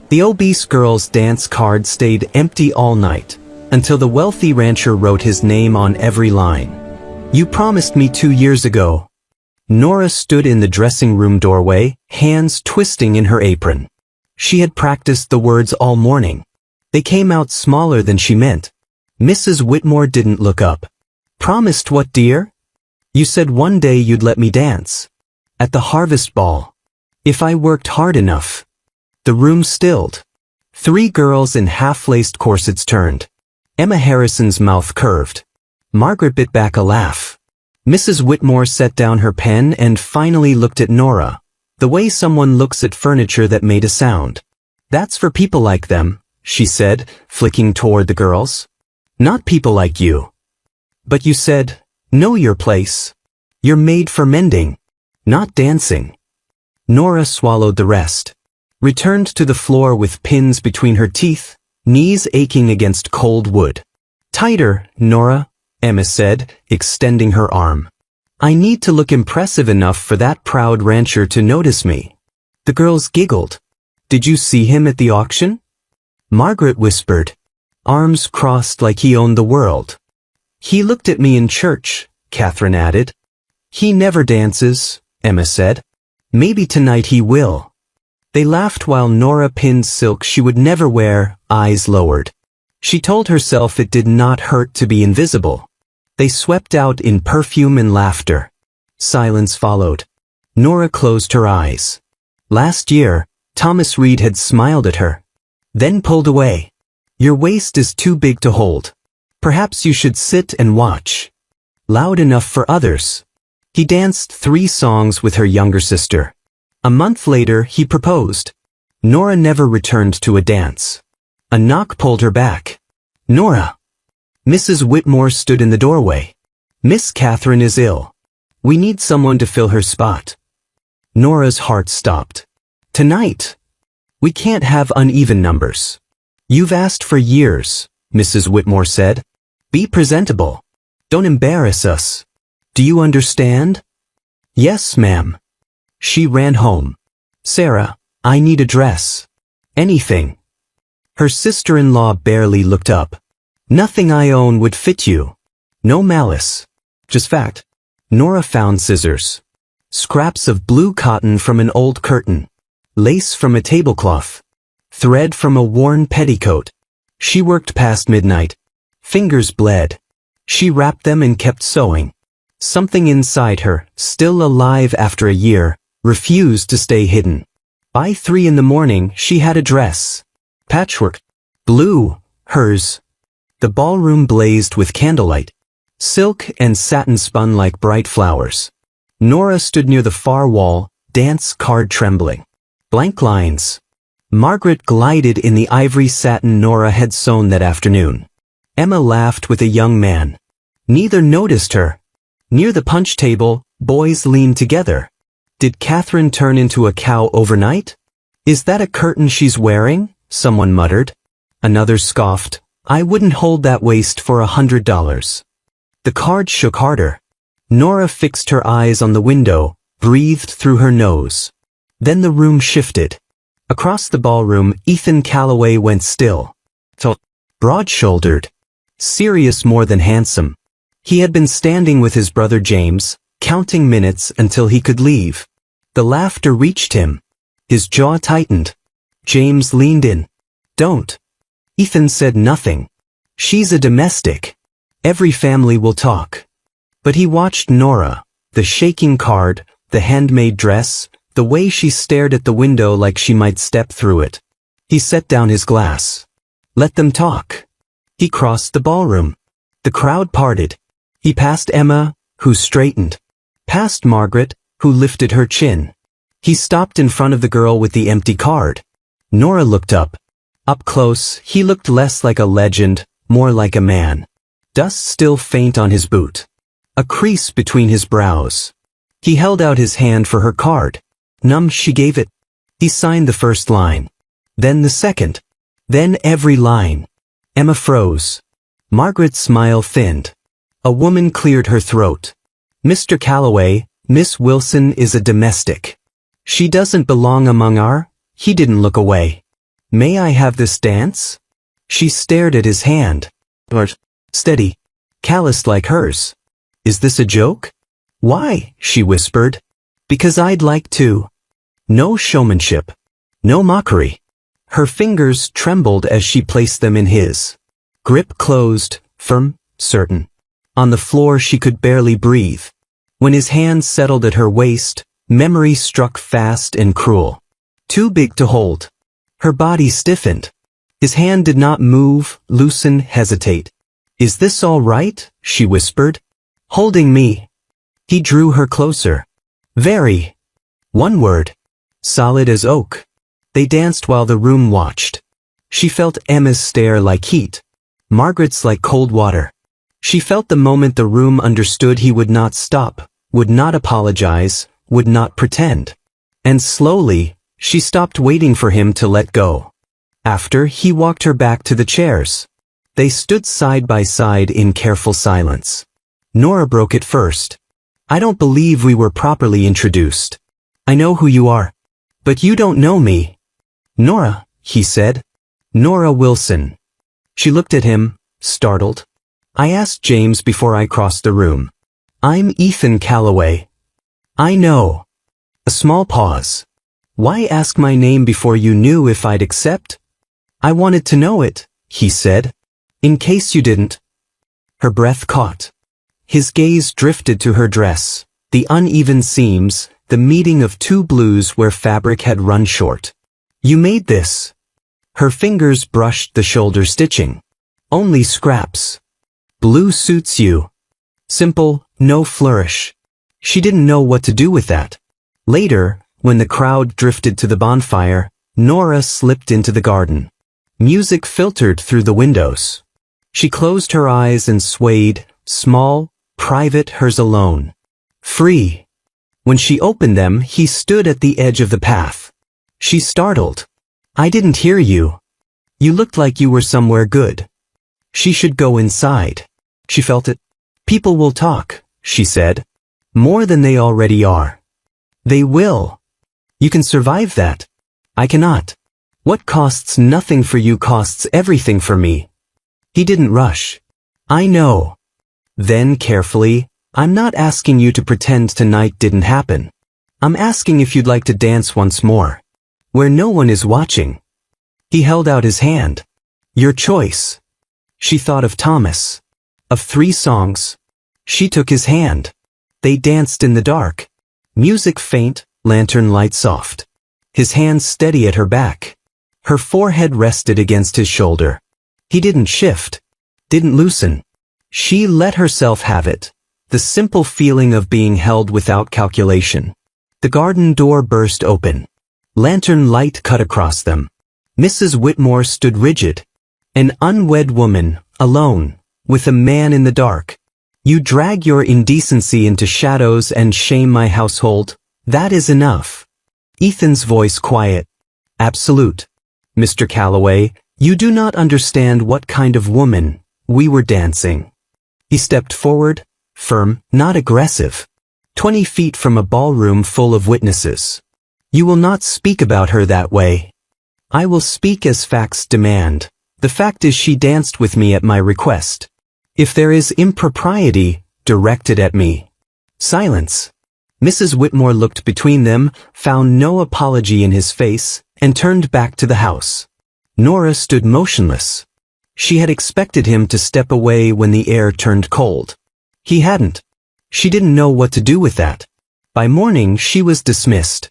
The obese girl's dance card stayed empty all night, until the wealthy rancher wrote his name on every line. "You promised me 2 years ago." Nora stood in the dressing room doorway, hands twisting in her apron. She had practiced the words all morning. They came out smaller than she meant. Mrs. Whitmore didn't look up. "Promised what, dear?" "You said one day you'd let me dance. At the harvest ball. If I worked hard enough." The room stilled. 3 girls in half-laced corsets turned. Emma Harrison's mouth curved. Margaret bit back a laugh. Mrs. Whitmore set down her pen and finally looked at Nora, the way someone looks at furniture that made a sound. "That's for people like them," she said, flicking toward the girls. "Not people like you." "But you said, know your place. You're made for mending, not dancing." Nora swallowed the rest. Returned to the floor with pins between her teeth, knees aching against cold wood. "Tighter, Nora," Emma said, extending her arm. "I need to look impressive enough for that proud rancher to notice me." The girls giggled. "Did you see him at the auction?" Margaret whispered, arms crossed like he owned the world. "He looked at me in church," Catherine added. "He never dances," Emma said. "Maybe tonight he will." They laughed while Nora pinned silk she would never wear, eyes lowered. She told herself it did not hurt to be invisible. They swept out in perfume and laughter. Silence followed. Nora closed her eyes. Last year, Thomas Reed had smiled at her, then pulled away. "Your waist is too big to hold. Perhaps you should sit and watch." Loud enough for others. He danced 3 songs with her younger sister. A month later, he proposed. Nora never returned to a dance. A knock pulled her back. "Nora." Mrs. Whitmore stood in the doorway. "Miss Catherine is ill. We need someone to fill her spot." Nora's heart stopped. "Tonight? We can't have uneven numbers." "You've asked for years," Mrs. Whitmore said. "Be presentable. Don't embarrass us. Do you understand?" "Yes, ma'am." She ran home. "Sarah, I need a dress. Anything." Her sister-in-law barely looked up. "Nothing I own would fit you. No malice. Just fact." Nora found scissors. Scraps of blue cotton from an old curtain. Lace from a tablecloth. Thread from a worn petticoat. She worked past midnight. Fingers bled. She wrapped them and kept sewing. Something inside her, still alive after a year, refused to stay hidden. By 3 in the morning, she had a dress. Patchwork. Blue, hers. The ballroom blazed with candlelight. Silk and satin spun like bright flowers. Nora stood near the far wall, dance card trembling. Blank lines. Margaret glided in the ivory satin Nora had sewn that afternoon. Emma laughed with a young man. Neither noticed her. Near the punch table, boys leaned together. Did Catherine turn into a cow overnight? "Is that a curtain she's wearing?" someone muttered. Another scoffed. "I wouldn't hold that waist for $100. The card shook harder. Nora fixed her eyes on the window, breathed through her nose. Then the room shifted. Across the ballroom, Ethan Calloway went still. Tall, broad-shouldered, serious more than handsome. He had been standing with his brother James, counting minutes until he could leave. The laughter reached him. His jaw tightened. James leaned in. "Don't." Ethan said nothing. "She's a domestic. Every family will talk." But he watched Nora, the shaking card, the handmade dress, the way she stared at the window like she might step through it. He set down his glass. Let them talk. He crossed the ballroom. The crowd parted. He passed Emma, who straightened. Past Margaret, who lifted her chin. He stopped in front of the girl with the empty card. Nora looked up. Up close, he looked less like a legend, more like a man. Dust still faint on his boot. A crease between his brows. He held out his hand for her card. Numb, she gave it. He signed the first line. Then the second. Then every line. Emma froze. Margaret's smile thinned. A woman cleared her throat. "Mr. Calloway, Miss Wilson is a domestic. She doesn't belong among our..." He didn't look away. May I have this dance? She stared at his hand. Steady. Calloused like hers. Is this a joke? Why? She whispered. Because I'd like to. No showmanship. No mockery. Her fingers trembled as she placed them in his. Grip closed, firm, certain. On the floor she could barely breathe. When his hand settled at her waist, memory struck fast and cruel. Too big to hold. Her body stiffened. His hand did not move, loosen, hesitate. Is this all right? She whispered. Holding me. He drew her closer. Very. One word. Solid as oak. They danced while the room watched. She felt Emma's stare like heat. Margaret's like cold water. She felt the moment the room understood he would not stop, would not apologize, would not pretend. And slowly, she stopped waiting for him to let go. After, he walked her back to the chairs. They stood side by side in careful silence. Nora broke it first. I don't believe we were properly introduced. I know who you are. But you don't know me. Nora, he said. Nora Wilson. She looked at him, startled. I asked James before I crossed the room. I'm Ethan Calloway. I know. A small pause. Why ask my name before you knew if I'd accept? I wanted to know it, he said. In case you didn't. Her breath caught. His gaze drifted to her dress, the uneven seams, the meeting of two blues where fabric had run short. You made this. Her fingers brushed the shoulder stitching. Only scraps. Blue suits you. Simple, no flourish. She didn't know what to do with that. Later, when the crowd drifted to the bonfire, Nora slipped into the garden. Music filtered through the windows. She closed her eyes and swayed, small, private, hers alone. Free. When she opened them, he stood at the edge of the path. She startled. I didn't hear you. You looked like you were somewhere good. She should go inside. She felt it. People will talk, she said. More than they already are. They will. You can survive that. I cannot. What costs nothing for you costs everything for me. He didn't rush. I know. Then carefully, I'm not asking you to pretend tonight didn't happen. I'm asking if you'd like to dance once more. Where no one is watching. He held out his hand. Your choice. She thought of Thomas. Of 3 songs. She took his hand. They danced in the dark. Music faint, lantern light soft. His hand steady at her back. Her forehead rested against his shoulder. He didn't shift. Didn't loosen. She let herself have it. The simple feeling of being held without calculation. The garden door burst open. Lantern light cut across them. Mrs. Whitmore stood rigid. An unwed woman, alone, with a man in the dark. You drag your indecency into shadows and shame my household. That is enough. Ethan's voice quiet. Absolute. Mr. Calloway, you do not understand what kind of woman we were dancing. He stepped forward, firm, not aggressive. 20 feet from a ballroom full of witnesses. You will not speak about her that way. I will speak as facts demand. The fact is she danced with me at my request. If there is impropriety, direct it at me. Silence. Mrs. Whitmore looked between them, found no apology in his face, and turned back to the house. Nora stood motionless. She had expected him to step away when the air turned cold. He hadn't. She didn't know what to do with that. By morning she was dismissed.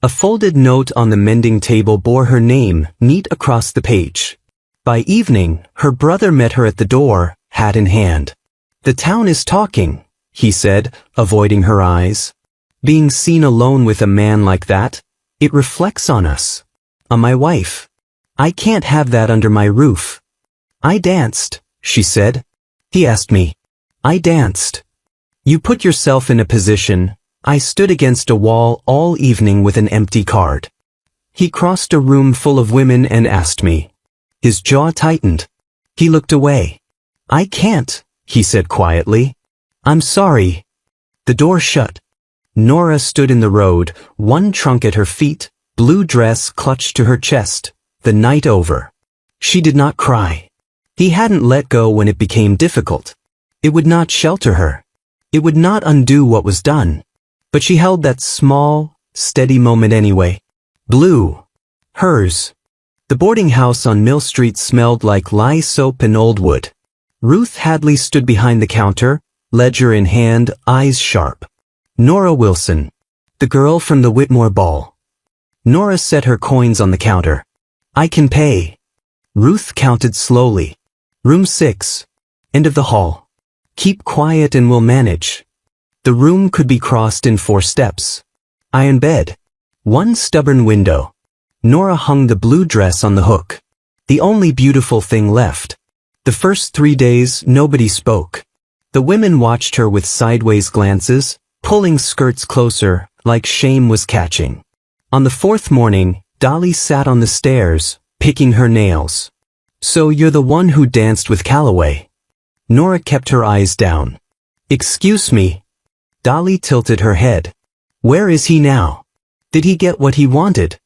A folded note on the mending table bore her name, neat across the page. By evening, her brother met her at the door, hat in hand. The town is talking, he said, avoiding her eyes. Being seen alone with a man like that, it reflects on us. On my wife. I can't have that under my roof. I danced, she said. He asked me. I danced. You put yourself in a position. I stood against a wall all evening with an empty card. He crossed a room full of women and asked me. His jaw tightened. He looked away. I can't, he said quietly. I'm sorry. The door shut. Nora stood in the road, one trunk at her feet, blue dress clutched to her chest. The the night over. She did not cry. He hadn't let go when it became difficult. It would not shelter her. It would not undo what was done. But she held that small, steady moment anyway. Blue. Hers. The boarding house on Mill Street smelled like lye soap and old wood. Ruth Hadley stood behind the counter, ledger in hand, eyes sharp. Nora Wilson. The girl from the Whitmore ball. Nora set her coins on the counter. I can pay. Ruth counted slowly. Room 6. End of the hall. Keep quiet and we'll manage. The room could be crossed in 4 steps. Iron bed. 1 stubborn window. Nora hung the blue dress on the hook. The only beautiful thing left. The first 3 days, nobody spoke. The women watched her with sideways glances, pulling skirts closer, like shame was catching. On the 4th morning, Dolly sat on the stairs, picking her nails. So you're the one who danced with Calloway. Nora kept her eyes down. Excuse me. Dolly tilted her head. Where is he now? Did he get what he wanted?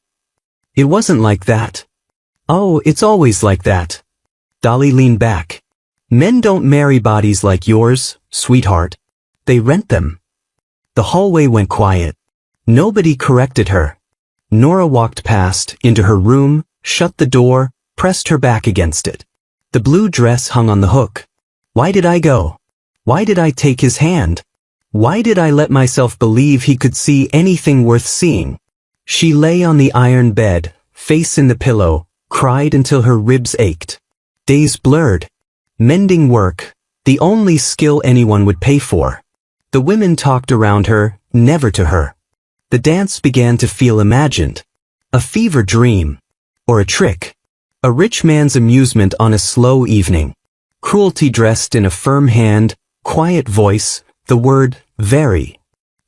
It wasn't like that. Oh, it's always like that. Dolly leaned back. Men don't marry bodies like yours, sweetheart. They rent them. The hallway went quiet. Nobody corrected her. Nora walked past, into her room, shut the door, pressed her back against it. The blue dress hung on the hook. Why did I go? Why did I take his hand? Why did I let myself believe he could see anything worth seeing? She lay on the iron bed, face in the pillow, cried until her ribs ached. Days blurred. Mending work, the only skill anyone would pay for. The women talked around her, never to her. The dance began to feel imagined. A fever dream. Or a trick. A rich man's amusement on a slow evening. Cruelty dressed in a firm hand, quiet voice, the word, very.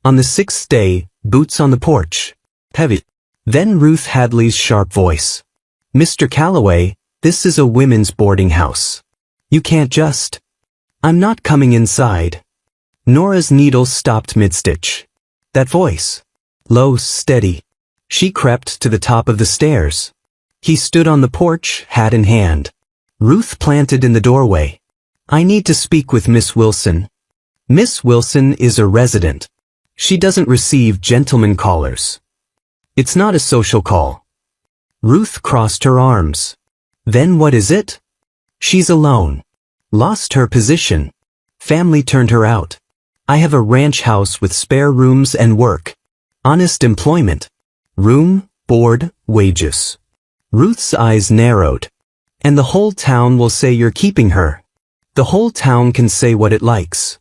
On the 6th day, boots on the porch. Heavy. Then Ruth Hadley's sharp voice. Mr. Calloway, this is a women's boarding house. You can't just. I'm not coming inside. Nora's needle stopped mid-stitch. That voice. Low, steady. She crept to the top of the stairs. He stood on the porch, hat in hand. Ruth planted in the doorway. I need to speak with Miss Wilson. Miss Wilson is a resident. She doesn't receive gentlemen callers. It's not a social call. Ruth crossed her arms. Then what is it? She's alone. Lost her position. Family turned her out. I have a ranch house with spare rooms and work. Honest employment. Room, board, wages. Ruth's eyes narrowed. And the whole town will say you're keeping her. The whole town can say what it likes.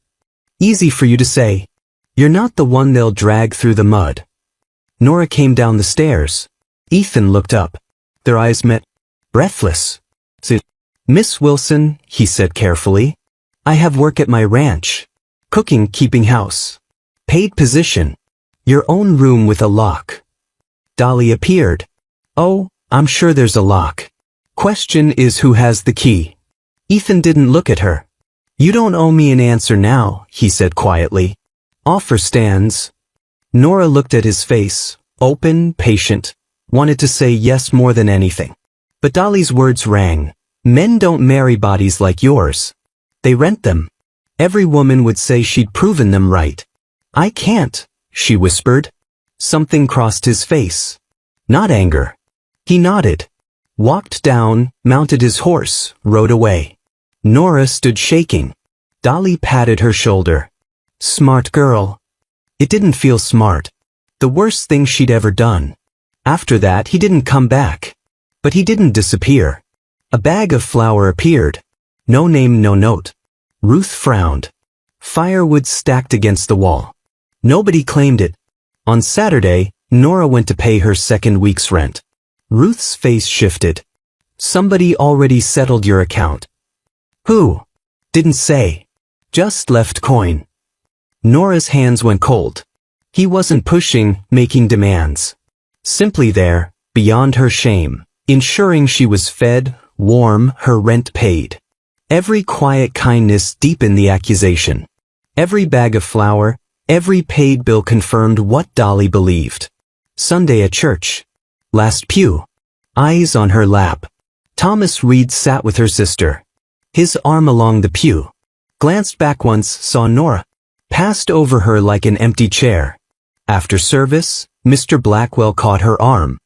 Easy for you to say. You're not the one they'll drag through the mud. Nora came down the stairs. Ethan looked up. Their eyes met. Breathless. Miss Wilson, he said carefully. I have work at my ranch. Cooking, keeping house. Paid position. Your own room with a lock. Dolly appeared. Oh, I'm sure there's a lock. Question is who has the key. Ethan didn't look at her. You don't owe me an answer now, he said quietly. Offer stands. Nora looked at his face, open, patient, wanted to say yes more than anything. But Dolly's words rang. Men don't marry bodies like yours. They rent them. Every woman would say she'd proven them right. I can't, she whispered. Something crossed his face. Not anger. He nodded. Walked down, mounted his horse, rode away. Nora stood shaking. Dolly patted her shoulder. Smart girl. It didn't feel smart. The worst thing she'd ever done. After that he didn't come back. But he didn't disappear. A bag of flour appeared. No name, no note. Ruth frowned. Firewood stacked against the wall. Nobody claimed it. On Saturday, Nora went to pay her 2nd week's rent. Ruth's face shifted. Somebody already settled your account. Who? Didn't say. Just left coin. Nora's hands went cold. He wasn't pushing, making demands. Simply there, beyond her shame, ensuring she was fed, warm, her rent paid. Every quiet kindness deepened the accusation. Every bag of flour, every paid bill confirmed what Dolly believed. Sunday at church. Last pew. eyes on her lap. Thomas Reed sat with her sister, his arm along the pew. Glanced back once, saw Nora. Passed over her like an empty chair. After service, Mr. Blackwell caught her arm.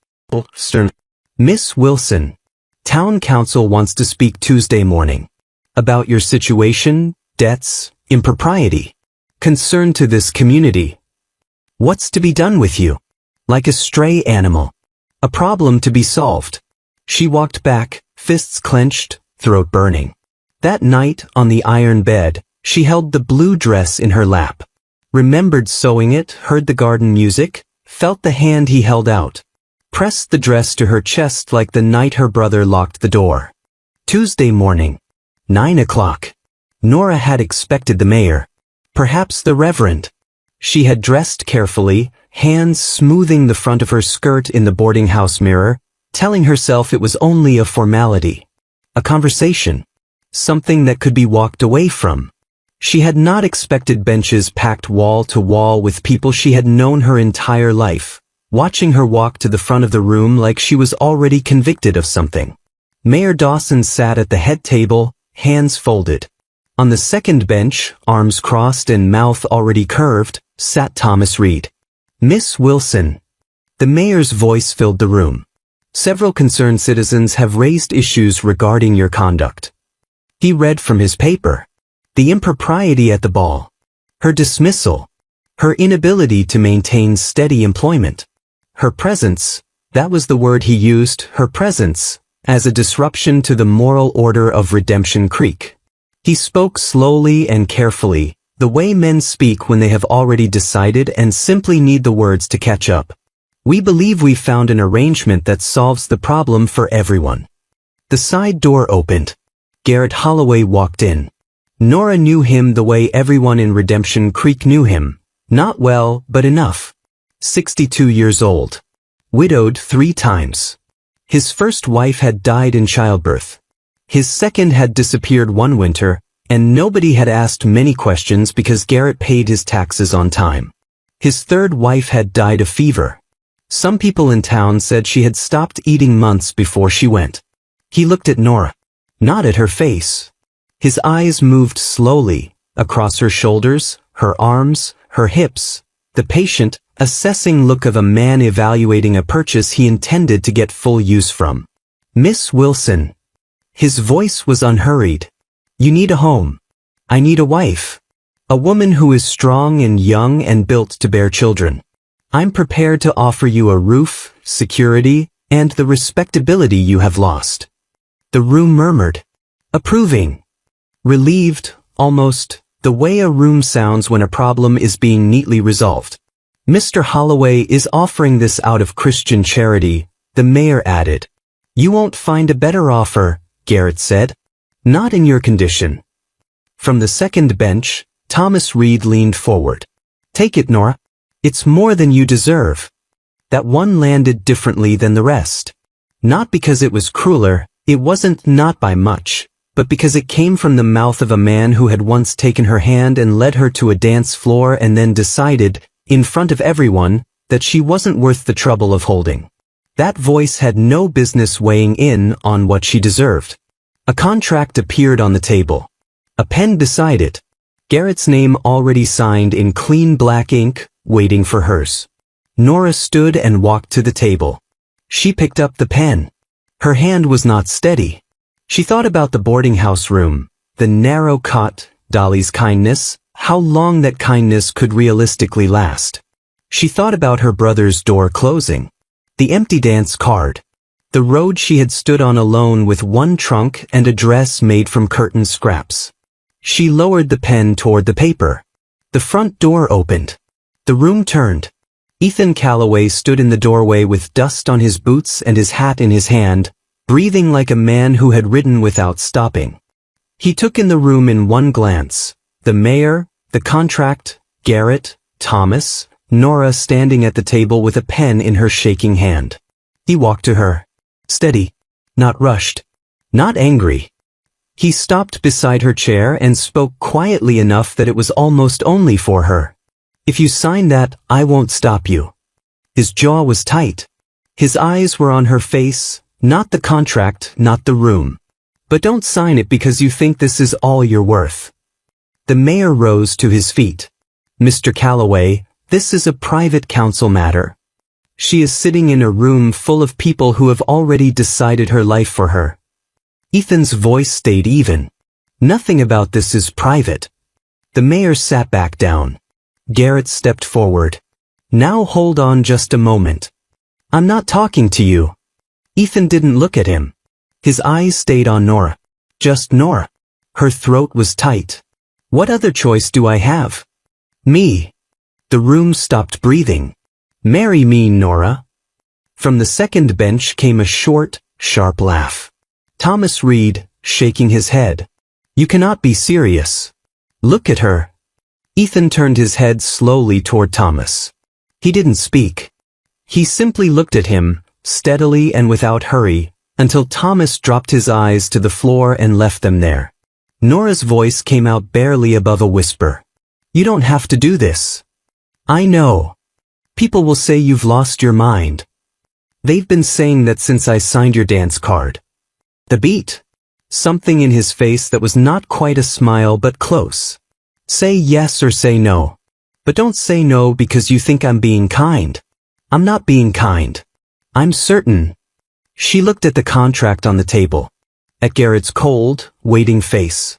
Stern. Miss Wilson. Town council wants to speak Tuesday morning. About your situation, debts, impropriety. Concern to this community. What's to be done with you? Like a stray animal. A problem to be solved. She walked back, fists clenched, throat burning. That night, on the iron bed, she held the blue dress in her lap. Remembered sewing it, heard the garden music, felt the hand he held out. Pressed the dress to her chest like the night her brother locked the door. Tuesday morning. 9 o'clock. Nora had expected the mayor. Perhaps the reverend. She had dressed carefully, hands smoothing the front of her skirt in the boarding house mirror, telling herself it was only a formality. A conversation. Something that could be walked away from. She had not expected benches packed wall to wall with people she had known her entire life, watching her walk to the front of the room like she was already convicted of something. Mayor Dawson sat at the head table, hands folded. On the second bench, arms crossed and mouth already curved, sat Thomas Reed. Miss Wilson. The mayor's voice filled the room. Several concerned citizens have raised issues regarding your conduct. He read from his paper. The impropriety at the ball. Her dismissal. Her inability to maintain steady employment. Her presence, that was the word he used, her presence, as a disruption to the moral order of Redemption Creek. He spoke slowly and carefully, the way men speak when they have already decided and simply need the words to catch up. We believe we've found an arrangement that solves the problem for everyone. The side door opened. Garrett Holloway walked in. Nora knew him the way everyone in Redemption Creek knew him. Not well, but enough. 62 years old. Widowed 3 times. His first wife had died in childbirth. His second had disappeared one winter, and nobody had asked many questions because Garrett paid his taxes on time. His third wife had died of fever. Some people in town said she had stopped eating months before she went. He looked at Nora. Not at her face. His eyes moved slowly, across her shoulders, her arms, her hips, the patient, assessing look of a man evaluating a purchase he intended to get full use from. Miss Wilson. His voice was unhurried. You need a home. I need a wife. A woman who is strong and young and built to bear children. I'm prepared to offer you a roof, security, and the respectability you have lost. The room murmured. Approving. Relieved, almost, the way a room sounds when a problem is being neatly resolved. Mr. Holloway is offering this out of Christian charity, the mayor added. You won't find a better offer, Garrett said. Not in your condition. From the second bench, Thomas Reed leaned forward. Take it, Nora. It's more than you deserve. That one landed differently than the rest. Not because it was crueler, it wasn't not by much, but because it came from the mouth of a man who had once taken her hand and led her to a dance floor and then decided, in front of everyone, that she wasn't worth the trouble of holding. That voice had no business weighing in on what she deserved. A contract appeared on the table. A pen beside it. Garrett's name already signed in clean black ink, waiting for hers. Nora stood and walked to the table. She picked up the pen. Her hand was not steady. She thought about the boarding house room, the narrow cot, Dolly's kindness, how long that kindness could realistically last. She thought about her brother's door closing, the empty dance card, the road she had stood on alone with one trunk and a dress made from curtain scraps. She lowered the pen toward the paper. The front door opened. The room turned. Ethan Calloway stood in the doorway with dust on his boots and his hat in his hand, breathing like a man who had ridden without stopping. He took in the room in one glance. The mayor, the contract, Garrett, Thomas, Nora standing at the table with a pen in her shaking hand. He walked to her. Steady. Not rushed. Not angry. He stopped beside her chair and spoke quietly enough that it was almost only for her. If you sign that, I won't stop you. His jaw was tight. His eyes were on her face, Not the contract, not the room. But don't sign it because you think this is all you're worth. The mayor rose to his feet. Mr. Calloway, this is a private council matter. She is sitting in a room full of people who have already decided her life for her. Ethan's voice stayed even. Nothing about this is private. The mayor sat back down. Garrett stepped forward. Now hold on just a moment. I'm not talking to you. Ethan didn't look at him. His eyes stayed on Nora. Just Nora. Her throat was tight. What other choice do I have? Me. The room stopped breathing. Marry me, Nora. From the second bench came a short, sharp laugh. Thomas Reed, shaking his head. You cannot be serious. Look at her. Ethan turned his head slowly toward Thomas. He didn't speak. He simply looked at him, steadily and without hurry, until Thomas dropped his eyes to the floor and left them there. Nora's voice came out barely above a whisper. You don't have to do this. I know. People will say you've lost your mind. They've been saying that since I signed your dance card. The beat. Something in his face that was not quite a smile but close. Say yes or say no. But don't say no because you think I'm being kind. I'm not being kind. I'm certain. She looked at the contract on the table. At Garrett's cold, waiting face.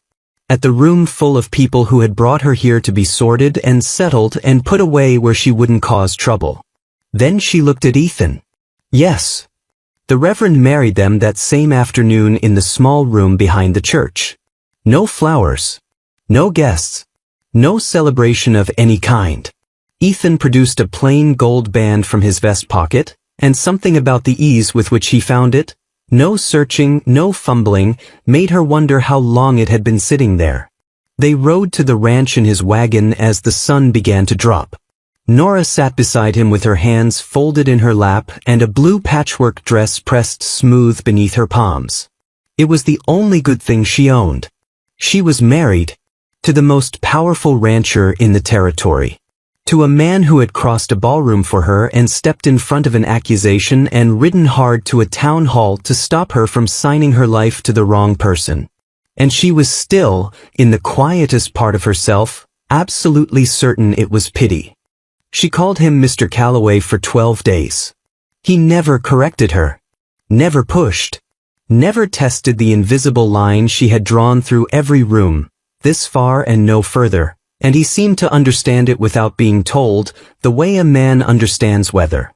At the room full of people who had brought her here to be sorted and settled and put away where she wouldn't cause trouble. Then she looked at Ethan. Yes. The Reverend married them that same afternoon in the small room behind the church. No flowers. No guests. No celebration of any kind. Ethan produced a plain gold band from his vest pocket, and something about the ease with which he found it, no searching, no fumbling, made her wonder how long it had been sitting there. They rode to the ranch in his wagon as the sun began to drop. Nora sat beside him with her hands folded in her lap and a blue patchwork dress pressed smooth beneath her palms. It was the only good thing she owned. She was married to the most powerful rancher in the territory. To a man who had crossed a ballroom for her and stepped in front of an accusation and ridden hard to a town hall to stop her from signing her life to the wrong person. And she was still, in the quietest part of herself, absolutely certain it was pity. She called him Mr. Calloway for 12 days. He never corrected her. Never pushed. Never tested the invisible line she had drawn through every room, this far and no further. And he seemed to understand it without being told, the way a man understands weather.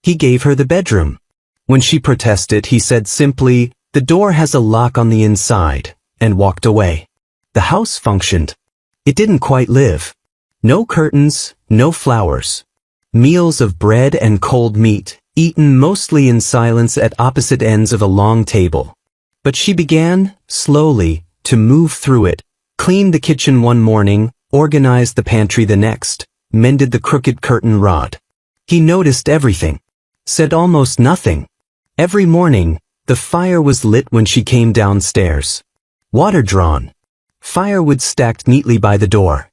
He gave her the bedroom. When she protested, he said simply, "The door has a lock on the inside," and walked away. The house functioned. It didn't quite live. No curtains, no flowers. Meals of bread and cold meat, eaten mostly in silence at opposite ends of a long table. But she began, slowly, to move through it, cleaned the kitchen one morning, organized the pantry the next, mended the crooked curtain rod. He noticed everything. Said almost nothing. Every morning, the fire was lit when she came downstairs. Water drawn. Firewood stacked neatly by the door.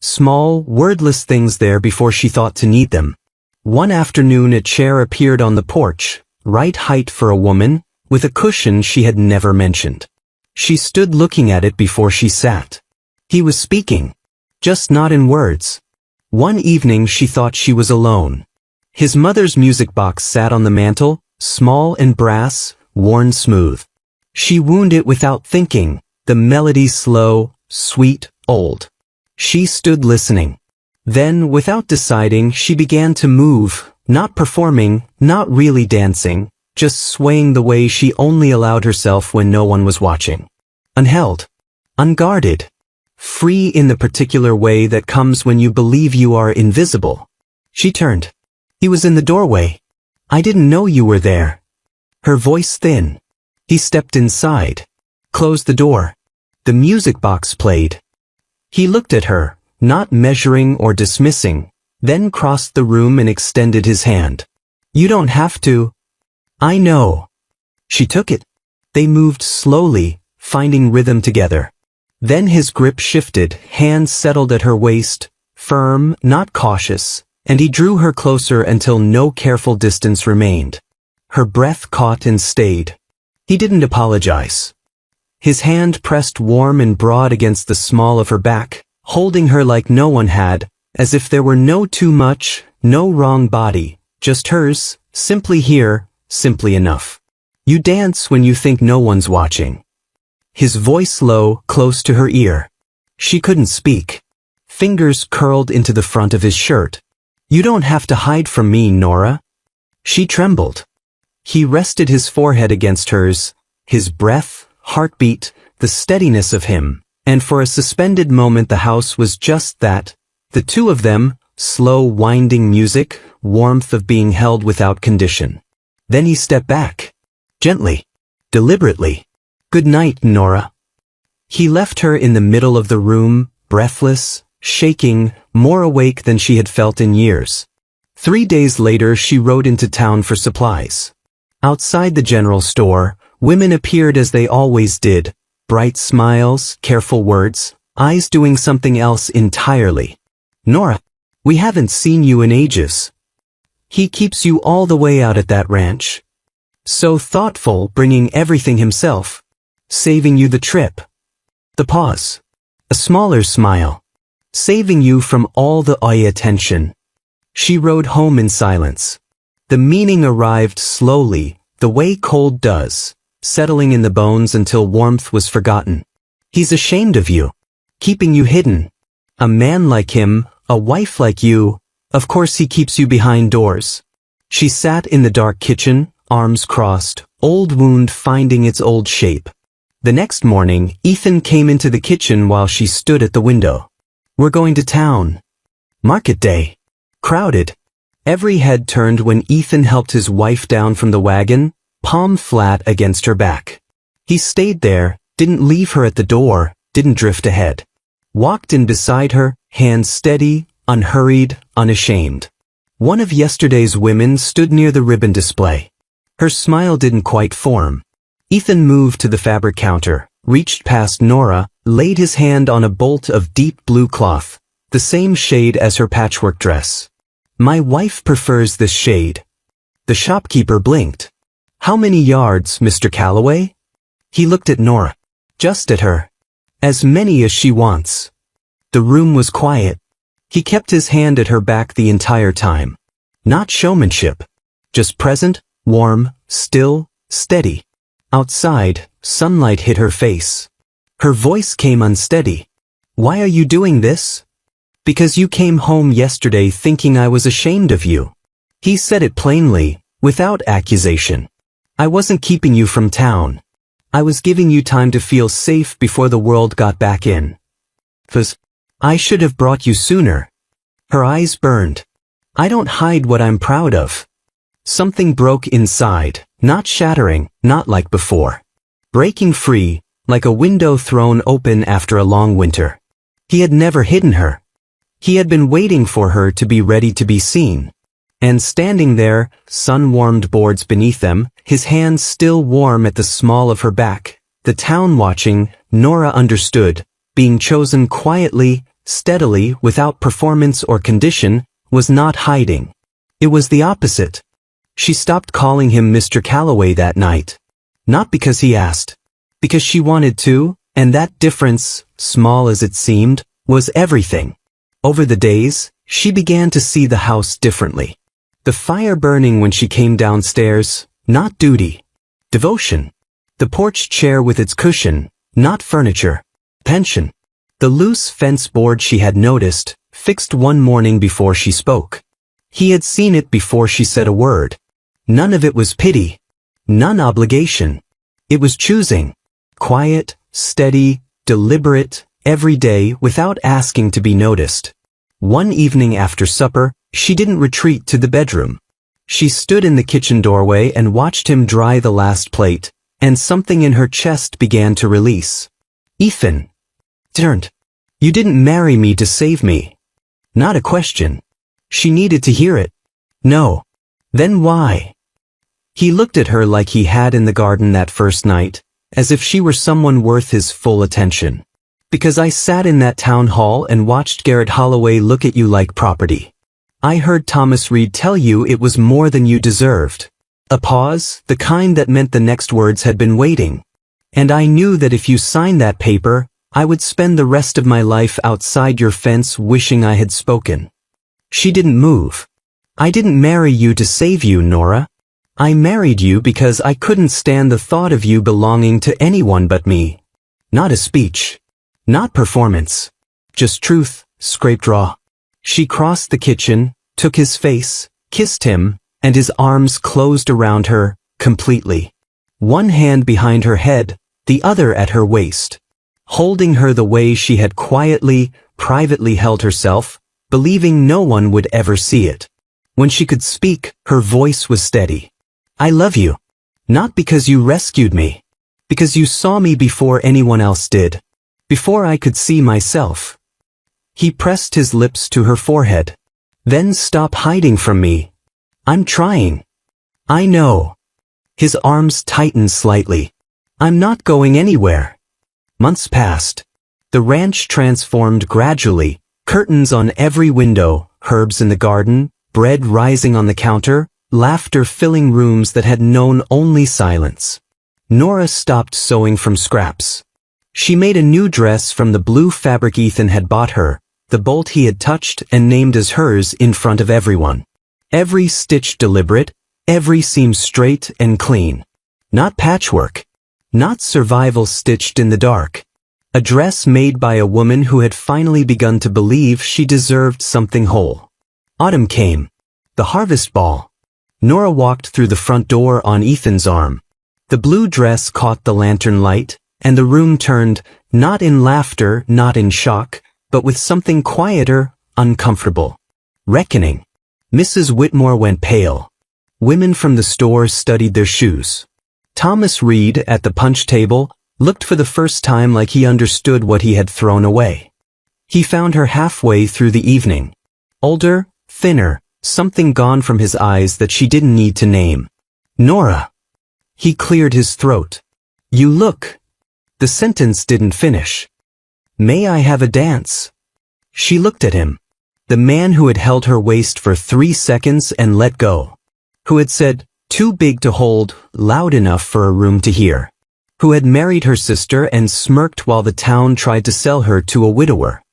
Small, wordless things there before she thought to need them. One afternoon a chair appeared on the porch, right height for a woman, with a cushion she had never mentioned. She stood looking at it before she sat. He was speaking. Just not in words. One evening she thought she was alone. His mother's music box sat on the mantel, small and brass, worn smooth. She wound it without thinking, the melody slow, sweet, old. She stood listening. Then, without deciding, she began to move, not performing, not really dancing, just swaying the way she only allowed herself when no one was watching. Unheld. Unguarded. Free in the particular way that comes when you believe you are invisible. She turned. He was in the doorway. I didn't know you were there. Her voice thin. He stepped inside. Closed the door. The music box played. He looked at her, not measuring or dismissing, then crossed the room and extended his hand. You don't have to. I know. She took it. They moved slowly, finding rhythm together. Then his grip shifted, hands settled at her waist, firm, not cautious, and he drew her closer until no careful distance remained. her breath caught and stayed. He didn't apologize. His hand pressed warm and broad against the small of her back, holding her like no one had, as if there were no too much, no wrong body, just hers, simply here, simply enough. You dance when you think no one's watching. His voice low, close to her ear. She couldn't speak. Fingers curled into the front of his shirt. You don't have to hide from me, Nora. She trembled. He rested his forehead against hers, his breath, heartbeat, the steadiness of him, and for a suspended moment the house was just that, the two of them, slow winding music, warmth of being held without condition. Then he stepped back. Gently. Deliberately. Good night, Nora. He left her in the middle of the room, breathless, shaking, more awake than she had felt in years. 3 days later she rode into town for supplies. Outside the general store, women appeared as they always did, bright smiles, careful words, eyes doing something else entirely. Nora, we haven't seen you in ages. He keeps you all the way out at that ranch. So thoughtful, bringing everything himself. Saving you the trip. The pause. A smaller smile. Saving you from all the eye attention. She rode home in silence. The meaning arrived slowly, the way cold does, settling in the bones until warmth was forgotten. He's ashamed of you. Keeping you hidden. A man like him, a wife like you, of course he keeps you behind doors. She sat in the dark kitchen, arms crossed, old wound finding its old shape. The next morning, Ethan came into the kitchen while she stood at the window. We're going to town. Market day. Crowded. Every head turned when Ethan helped his wife down from the wagon, palm flat against her back. He stayed there, didn't leave her at the door, didn't drift ahead. Walked in beside her, hands steady, unhurried, unashamed. One of yesterday's women stood near the ribbon display. Her smile didn't quite form. Ethan moved to the fabric counter, reached past Nora, laid his hand on a bolt of deep blue cloth, the same shade as her patchwork dress. My wife prefers this shade. The shopkeeper blinked. How many yards, Mr. Calloway? He looked at Nora. Just at her. As many as she wants. The room was quiet. He kept his hand at her back the entire time. Not showmanship. Just present, warm, still, steady. Outside, sunlight hit her face. Her voice came unsteady. Why are you doing this? Because you came home yesterday thinking I was ashamed of you. He said it plainly, without accusation. I wasn't keeping you from town. I was giving you time to feel safe before the world got back in. 'Cause I should have brought you sooner. Her eyes burned. I don't hide what I'm proud of. Something broke inside, not shattering, not like before. Breaking free, like a window thrown open after a long winter. He had never hidden her. He had been waiting for her to be ready to be seen. And standing there, sun-warmed boards beneath them, his hands still warm at the small of her back, the town watching, Nora understood, being chosen quietly, steadily, without performance or condition, was not hiding. It was the opposite. She stopped calling him Mr. Calloway that night. Not because he asked. Because she wanted to, and that difference, small as it seemed, was everything. Over the days, she began to see the house differently. The fire burning when she came downstairs, not duty. Devotion. The porch chair with its cushion, not furniture. Pension. The loose fence board she had noticed, fixed one morning before she spoke. He had seen it before she said a word. None of it was pity. None obligation. It was choosing. Quiet, steady, deliberate, every day without asking to be noticed. One evening after supper, she didn't retreat to the bedroom. She stood in the kitchen doorway and watched him dry the last plate, and something in her chest began to release. Ethan. Turned. You didn't marry me to save me. Not a question. She needed to hear it. No. Then why? He looked at her like he had in the garden that first night, as if she were someone worth his full attention. Because I sat in that town hall and watched Garrett Holloway look at you like property. I heard Thomas Reed tell you it was more than you deserved. A pause, the kind that meant the next words had been waiting. And I knew that if you signed that paper, I would spend the rest of my life outside your fence wishing I had spoken. She didn't move. I didn't marry you to save you, Nora. I married you because I couldn't stand the thought of you belonging to anyone but me. Not a speech. Not performance. Just truth, scraped raw. She crossed the kitchen, took his face, kissed him, and his arms closed around her, completely. One hand behind her head, the other at her waist. Holding her the way she had quietly, privately held herself, believing no one would ever see it. When she could speak, her voice was steady. I love you. Not because you rescued me. Because you saw me before anyone else did. Before I could see myself. He pressed his lips to her forehead. Then stop hiding from me. I'm trying. I know. His arms tightened slightly. I'm not going anywhere. Months passed. The ranch transformed gradually, curtains on every window, herbs in the garden, bread rising on the counter, laughter filling rooms that had known only silence. Nora stopped sewing from scraps. She made a new dress from the blue fabric Ethan had bought her, the bolt he had touched and named as hers in front of everyone. Every stitch deliberate, every seam straight and clean. Not patchwork. Not survival stitched in the dark. A dress made by a woman who had finally begun to believe she deserved something whole. Autumn came. The harvest ball. Nora walked through the front door on Ethan's arm. The blue dress caught the lantern light, and the room turned, not in laughter, not in shock, but with something quieter, uncomfortable. Reckoning. Mrs. Whitmore went pale. Women from the store studied their shoes. Thomas Reed, at the punch table, looked for the first time like he understood what he had thrown away. He found her halfway through the evening. Older, thinner, something gone from his eyes that she didn't need to name. Nora. He cleared his throat. You look. The sentence didn't finish. May I have a dance? She looked at him. The man who had held her waist for 3 seconds and let go. Who had said, too big to hold, loud enough for a room to hear. Who had married her sister and smirked while the town tried to sell her to a widower.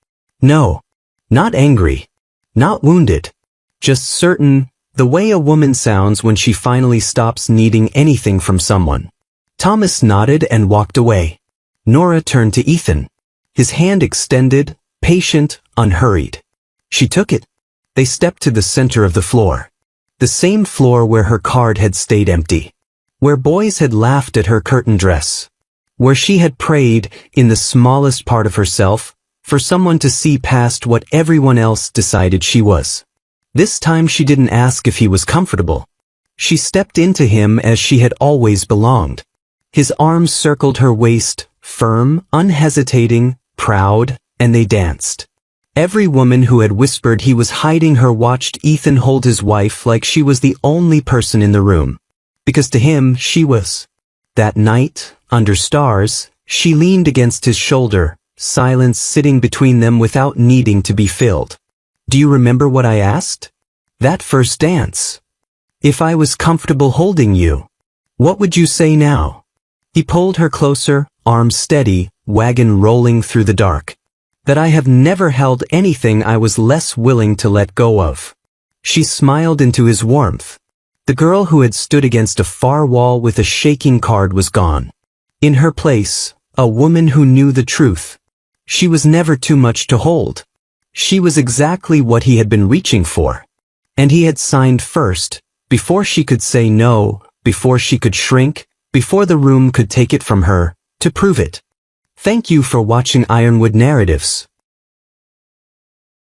No. Not angry. Not wounded. Just certain, the way a woman sounds when she finally stops needing anything from someone. Thomas nodded and walked away. Nora turned to Ethan. His hand extended, patient, unhurried. She took it. They stepped to the center of the floor. The same floor where her card had stayed empty. Where boys had laughed at her curtain dress. Where she had prayed, in the smallest part of herself, for someone to see past what everyone else decided she was. This time she didn't ask if he was comfortable. She stepped into him as she had always belonged. His arms circled her waist, firm, unhesitating, proud, and they danced. Every woman who had whispered he was hiding her watched Ethan hold his wife like she was the only person in the room. Because to him, she was. That night, under stars, she leaned against his shoulder, silence sitting between them without needing to be filled. Do you remember what I asked? That first dance. If I was comfortable holding you, what would you say now? He pulled her closer, arms steady, wagon rolling through the dark. That I have never held anything I was less willing to let go of. She smiled into his warmth. The girl who had stood against a far wall with a shaking card was gone. In her place, a woman who knew the truth. She was never too much to hold. She was exactly what he had been reaching for. And he had signed first, before she could say no, before she could shrink, before the room could take it from her, to prove it. Thank you for watching Ironwood Narratives.